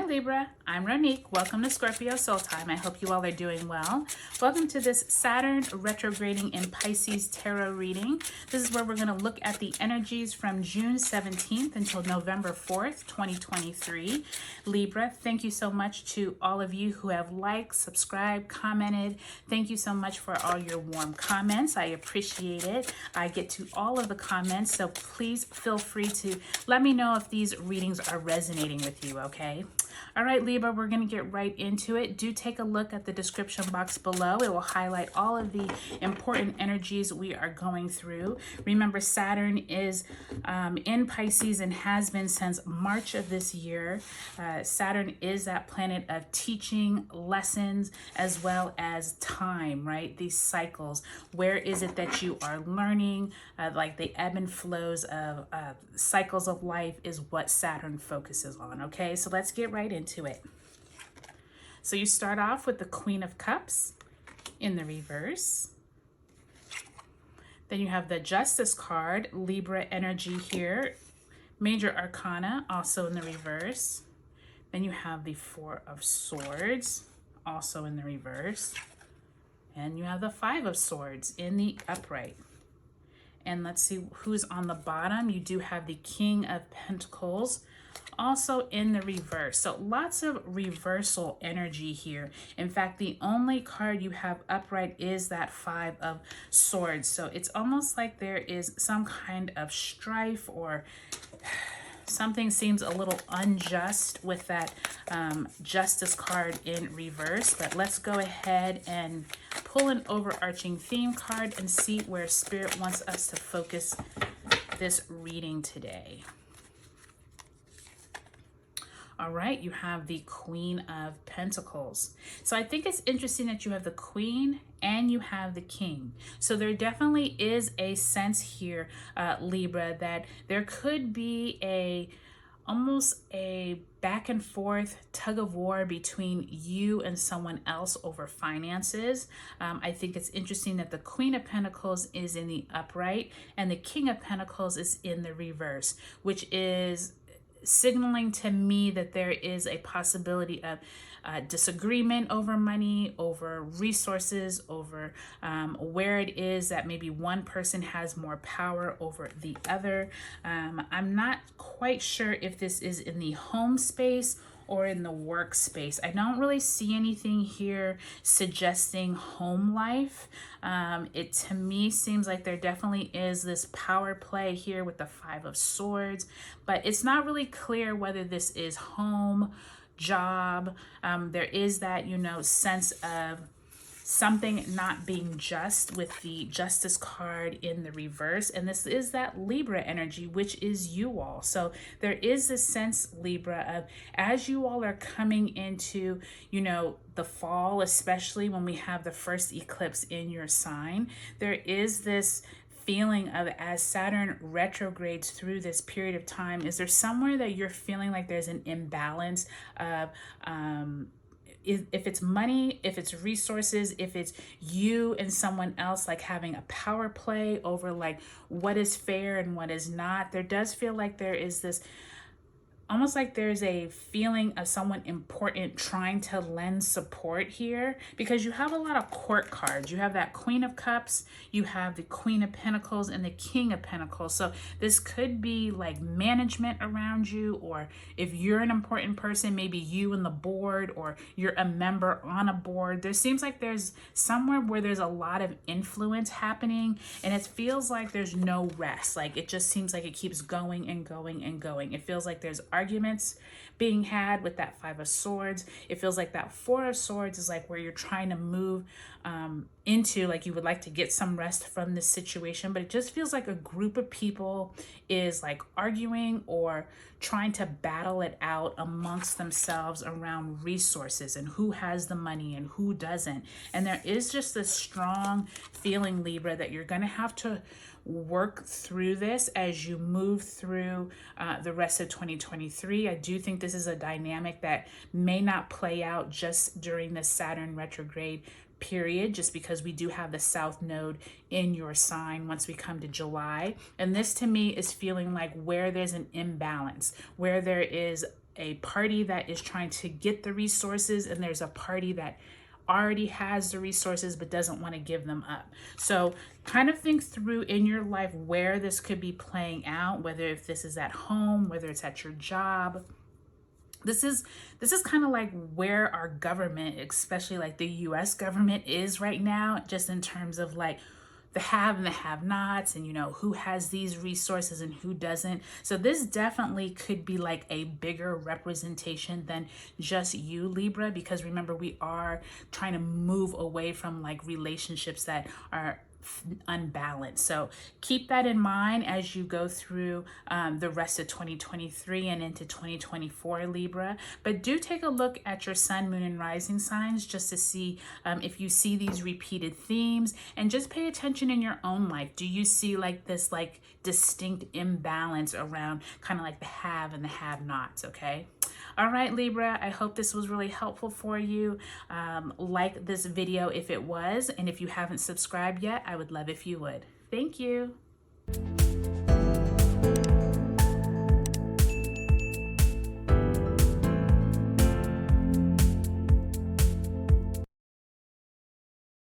Libra, I'm Ronique. Welcome to Scorpio Soul Time. I hope you all are doing well. Welcome to this Saturn retrograding in Pisces tarot reading. This is where we're going to look at the energies from June 17th until November 4th, 2023. Libra, thank you so much to all of you who have liked, subscribed, commented. Thank you so much for all your warm comments. I appreciate it. I get to all of the comments, so please feel free to let me know if these readings are resonating with you, okay? All right, Libra, we're going to get right into it. Do take a look at the description box below. It will highlight all of the important energies we are going through. Remember, Saturn is in Pisces and has been since March of this year. Saturn is that planet of teaching, lessons, as well as time, right? These cycles. Where is it that you are learning? Like the ebb and flows of cycles of life is what Saturn focuses on, okay? So let's get right into it. So you start off with the Queen of Cups in the reverse. Then you have the Justice card, Libra energy here. Major Arcana, also in the reverse. Then you have the Four of Swords, also in the reverse. And you have the Five of Swords in the upright. And let's see who's on the bottom. You do have the King of Pentacles, also in the reverse. So lots of reversal energy here. In fact, the only card you have upright is that Five of Swords. So it's almost like there is some kind of strife, or something seems a little unjust with that Justice card in reverse. But let's go ahead and pull an overarching theme card and see where Spirit wants us to focus this reading today. All right, you have the Queen of Pentacles. So I think it's interesting that you have the Queen and you have the King. So there definitely is a sense here, Libra, that there could be almost a back and forth tug of war between you and someone else over finances. I think it's interesting that the Queen of Pentacles is in the upright and the King of Pentacles is in the reverse, which is signaling to me that there is a possibility of disagreement over money, over resources, over where it is that maybe one person has more power over the other. I'm not quite sure if this is in the home space or in the workspace. I don't really see anything here suggesting home life. It to me seems like there definitely is this power play here with the Five of Swords, but it's not really clear whether this is home, job. There is that, sense of something not being just with the Justice card in the reverse. And this is that Libra energy, which is you all. So there is this sense, Libra, of as you all are coming into, the fall, especially when we have the first eclipse in your sign, there is this feeling of, as Saturn retrogrades through this period of time, is there somewhere that you're feeling like there's an imbalance of, if it's money, if it's resources, if it's you and someone else like having a power play over like what is fair and what is not. There does feel like there is this, almost like there's a feeling of someone important trying to lend support here, because you have a lot of court cards. You have that Queen of Cups, you have the Queen of Pentacles and the King of Pentacles. So this could be like management around you, or if you're an important person, maybe you and the board, or you're a member on a board. There seems like there's somewhere where there's a lot of influence happening, and it feels like there's no rest. Like it just seems like it keeps going and going and going. It feels like there's arguments being had with that Five of Swords. It feels like that Four of Swords is like where you're trying to move into, like you would like to get some rest from this situation, but it just feels like a group of people is like arguing or trying to battle it out amongst themselves around resources and who has the money and who doesn't. And there is just this strong feeling, Libra, that you're going to have to work through this as you move through the rest of 2023. I do think this is a dynamic that may not play out just during the Saturn retrograde period, just because we do have the South Node in your sign once we come to July. And this to me is feeling like where there's an imbalance, where there is a party that is trying to get the resources, and there's a party that already has the resources but doesn't want to give them up. So kind of think through in your life where this could be playing out, whether if this is at home, whether it's at your job. This is kind of like where our government, especially like the US government, is right now, just in terms of like the have and the have-nots, and you know who has these resources and who doesn't. So this definitely could be like a bigger representation than just you, Libra, because remember, we are trying to move away from like relationships that are unbalanced. So keep that in mind as you go through the rest of 2023 and into 2024, Libra. But do take a look at your sun, moon, and rising signs just to see if you see these repeated themes, and just pay attention in your own life. Do you see like this like distinct imbalance around kind of like the have and the have-nots? Okay. All right, Libra, I hope this was really helpful for you. Like this video if it was, and if you haven't subscribed yet, I would love if you would. Thank you.